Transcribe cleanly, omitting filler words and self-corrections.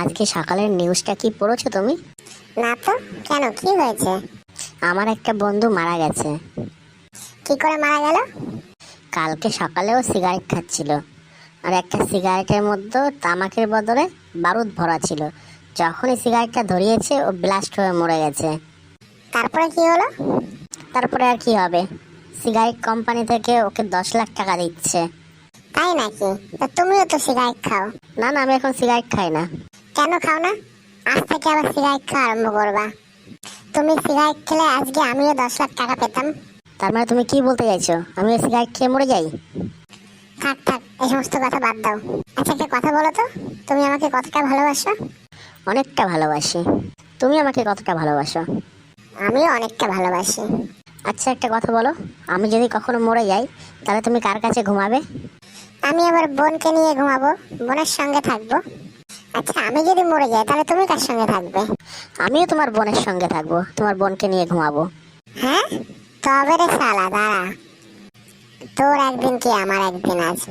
আজকে সকালের নিউজটা কি পড়েছো তুমি? না তো, কেন, কি হয়েছে? আমার একটা বন্ধু মারা গেছে। কি করে মারা গেল? কালকে সকালেও সিগারেট খাচ্ছিল, আর একটা সিগারেটের মধ্যে তামাকের বদলে বারুদ ভরা ছিল। যখনই সিগারেটটা ধরিয়েছে ও ব্লাস্ট হয়ে মরে গেছে। তারপরে কি হলো? তারপরে আর কি হবে, সিগারেট কোম্পানি থেকে ওকে 10 লাখ টাকা দিচ্ছে। তাই নাকি? তা তুমিও তো সিগারেট খাও। না না, আমি এখন সিগারেট খাই না। কেন খাও না? আজ থেকে আবার সিগারেট খাওয়া আরম্ভ করবা? তুমি সিগারেট খেলে আজকে আমিও 10 লাখ টাকা পেতাম। তার মানে তুমি কি বলতে চাইছো, আমি ওই সিগারেট খেয়ে মরে যাই? থাক থাক, এই সমস্ত কথা বাদ দাও। আচ্ছা, একটা কথা বলো তো, তুমি আমাকে কতটা ভালোবাসো? অনেকটা ভালোবাসি। তুমি আমাকে কতটা ভালোবাসো? আমিও অনেকটা ভালোবাসি। আচ্ছা একটা কথা বলো, আমি যদি কখনো মরে যাই তাহলে তুমি কার কাছে ঘুমাবে? আমি আবার বোনকে নিয়ে ঘুমাবো, বোনের সঙ্গে থাকবো। আচ্ছা, আমি যদি মরে যাই তাহলে তুমি কার সঙ্গে থাকবে? আমিও তোমার বোনের সঙ্গে থাকবো, তোমার বোনকে নিয়ে ঘুমাবো। হ্যাঁ, তবে রে শালা, দাঁড়া, তোর একদিন কি আমার একদিন আছে।